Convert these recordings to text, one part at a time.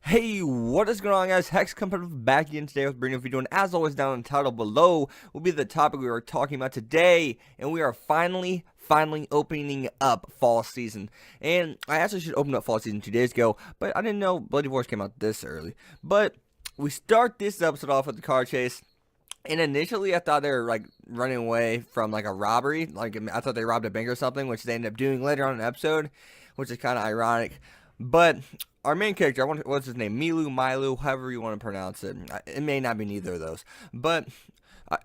Hey, what is going on, guys? Hex Competitive back again today with bringing a video, and as always, down in the title below will be the topic we are talking about today, and we are finally opening up fall season. And I actually should open up fall season 2 days ago, but I didn't know Bloodivores came out this early. But we start this episode off with the car chase. And initially, I thought they were like running away from like a robbery. Like I thought they robbed a bank or something, which they ended up doing later on in the episode, which is kind of ironic. But our main character, what's his name? Milu, however you want to pronounce it. It may not be neither of those. But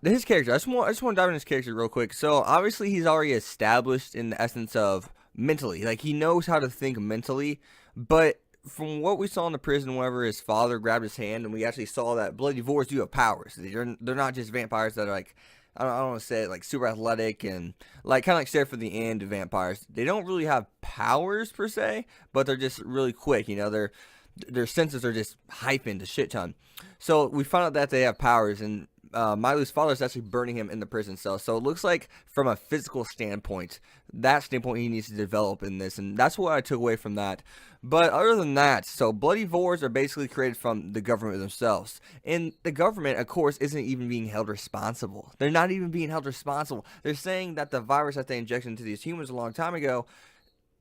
his character, I just want to dive into his character real quick. So obviously, he's already established in the essence of mentally. Like he knows how to think mentally, but from what we saw in the prison, whenever his father grabbed his hand, and we actually saw that Bloodivores do have powers. They're not just vampires that are like, I don't want to say it, like super athletic and like kind of like Stare for the End vampires. They don't really have powers per se, but they're just really quick. You know, their senses are just hyping to shit ton. So we found out that they have powers, and Milu's father is actually burning him in the prison cell. So it looks like from a physical standpoint, he needs to develop in this, and that's what I took away from that. But other than that, so Bloodivores are basically created from the government themselves. And the government, of course, isn't even being held responsible. They're not even being held responsible. They're saying that the virus that they injected into these humans a long time ago,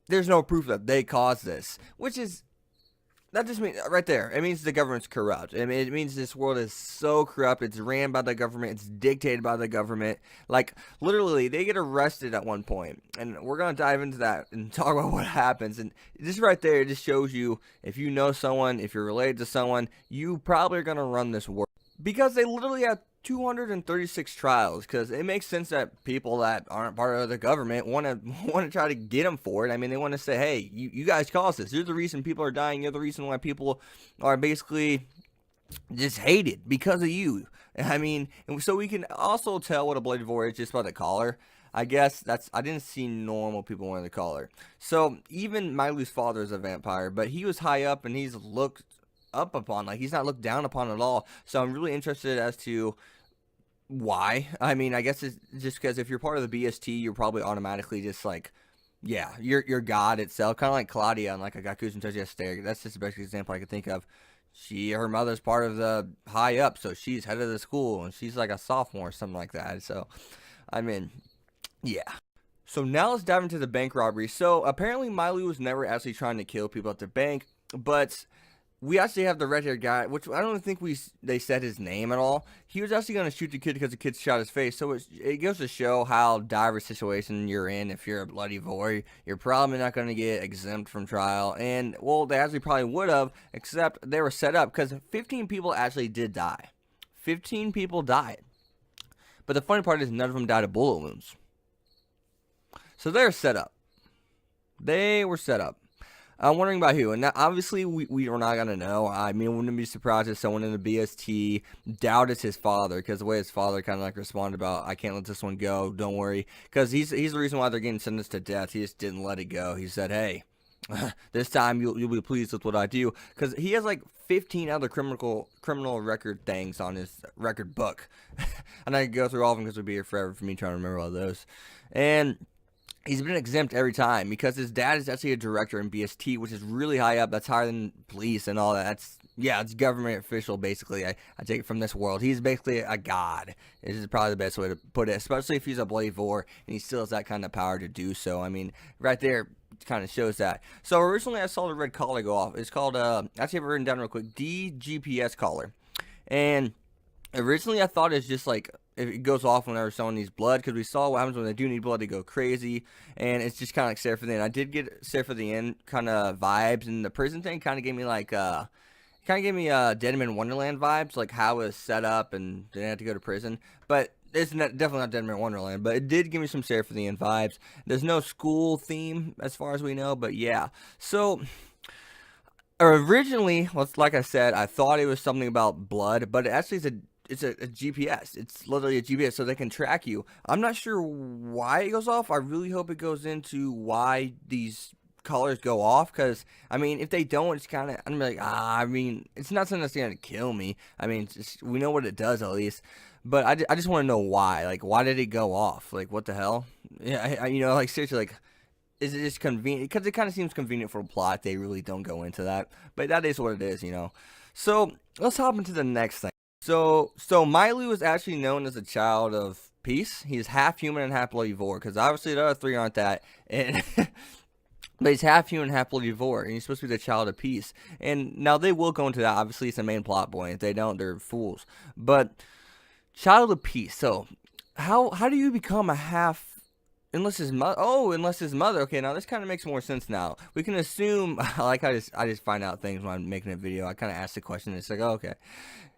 there's no proof that they caused this, which is, that just means, right there, it means the government's corrupt. I mean, it means this world is so corrupt. It's ran by the government. It's dictated by the government. Like, literally, they get arrested at one point. And we're going to dive into that and talk about what happens. And just right there, it just shows you, if you know someone, if you're related to someone, you probably are going to run this world. Because they literally have 236 trials, because it makes sense that people that aren't part of the government want to try to get them for it. I mean, they want to say, hey, you guys caused this. You're the reason people are dying. You're the reason why people are basically just hated because of you. I mean, and so we can also tell what a Bloodivore is just by the collar. I guess I didn't see normal people wearing the collar. So even Milu's father is a vampire, but he was high up and he's looked up upon, like he's not looked down upon at all. So I'm really interested as to why. I mean, I guess it's just because if you're part of the BST, you're probably automatically just like, yeah, you're God itself, kind of like Claudia and like a Gaku's and Toji. That's just the best example I could think of. Her mother's part of the high up, so she's head of the school, and she's like a sophomore or something like that. So, I mean, yeah. So now let's dive into the bank robbery. So apparently Milu was never actually trying to kill people at the bank, but we actually have the red-haired guy, which I don't think they said his name at all. He was actually going to shoot the kid because the kid shot his face. So it goes to show how dire a situation you're in if you're a Bloodivore. You're probably not going to get exempt from trial. And, well, they actually probably would have, except they were set up because 15 people actually did die. 15 people died. But the funny part is none of them died of bullet wounds. So they're set up. They were set up. I'm wondering about who, and that, obviously we are not going to know. I mean, I wouldn't be surprised if someone in the BST doubted his father, because the way his father kind of like responded about, I can't let this one go, don't worry, because he's the reason why they're getting sentenced to death. He just didn't let it go. He said, hey, this time you'll be pleased with what I do, because he has like 15 other criminal record things on his record book. And I could go through all of them because it would be here forever for me trying to remember all those. And he's been exempt every time because his dad is actually a director in BST, which is really high up. That's higher than police and all that. It's government official, basically. I take it from this world. He's basically a god. This is probably the best way to put it, especially if he's a Bloodivore and he still has that kind of power to do so. I mean, right there kind of shows that. So originally I saw the red collar go off. It's called, actually I have it written down real quick, DGPS collar. And originally I thought it's just like, if it goes off whenever someone needs blood, because we saw what happens when they do need blood, they go crazy, and it's just kind of like Stare for the End. I did get Stare for the End kind of vibes, and the prison thing kind of gave me like, Dead Man Wonderland vibes, like how it was set up, and didn't have to go to prison, but it's definitely not Dead Man Wonderland, but it did give me some Stare for the End vibes. There's no school theme, as far as we know, but yeah, so originally, like I said, I thought it was something about blood, but it actually is it's a GPS. It's literally a GPS, so they can track you. I'm not sure why it goes off. I really hope it goes into why these collars go off, because, I mean, if they don't, it's kind of, I'm like, I mean, it's not something that's going to kill me. I mean, we know what it does, at least. But I just want to know why. Like, why did it go off? Like, what the hell? Yeah, like, seriously, like, is it just convenient? Because it kind of seems convenient for a plot. They really don't go into that, but that is what it is, you know. So let's hop into the next thing. So Milo is actually known as a child of peace. He's half human and half Bloodivore, because obviously the other three aren't that. And but he's half human, half Bloodivore, and he's supposed to be the child of peace. And now they will go into that. Obviously, it's the main plot point. If they don't, they're fools. But child of peace. So how do you become a half? Unless his mother. Oh, unless his mother. Okay, now this kind of makes more sense now. We can assume. Like I just find out things when I'm making a video. I kind of ask the question. And it's like, oh, okay,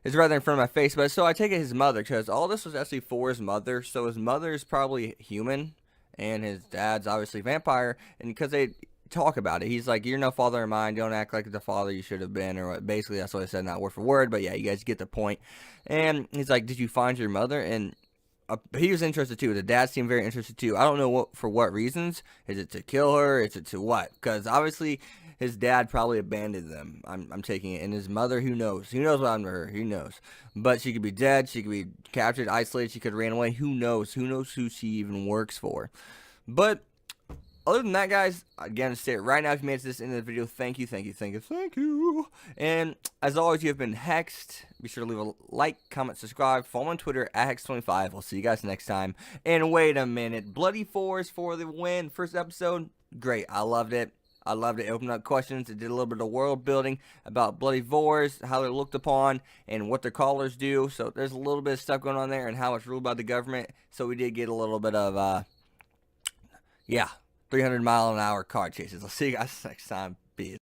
it's right there in front of my face. But so I take it his mother, because all this was actually for his mother. So his mother is probably human, and his dad's obviously vampire. And because they talk about it, he's like, "You're no father of mine. Don't act like the father you should have been," or what. Basically that's what I said, not word for word. But yeah, you guys get the point. And he's like, "Did you find your mother?" And he was interested too. The dad seemed very interested too. I don't know for what reasons. Is it to kill her? Is it to what? Because obviously his dad probably abandoned them. I'm taking it. And his mother, who knows? Who knows what happened to her? Who knows? But she could be dead. She could be captured, isolated. She could have ran away. Who knows? Who knows who she even works for? But other than that, guys, again, to say it right now, if you made it to this end of the video, thank you, thank you, thank you, thank you. And as always, you have been Hexed. Be sure to leave a like, comment, subscribe, follow me on Twitter at Hex25. We'll see you guys next time. And wait a minute, Bloodivores for the win. First episode, great. I loved it. I loved it. It opened up questions. It did a little bit of world building about Bloodivores, how they're looked upon, and what their callers do. So there's a little bit of stuff going on there, and how it's ruled by the government. So we did get a little bit of, yeah, 300-mile-an-hour car chases. I'll see you guys next time. Peace.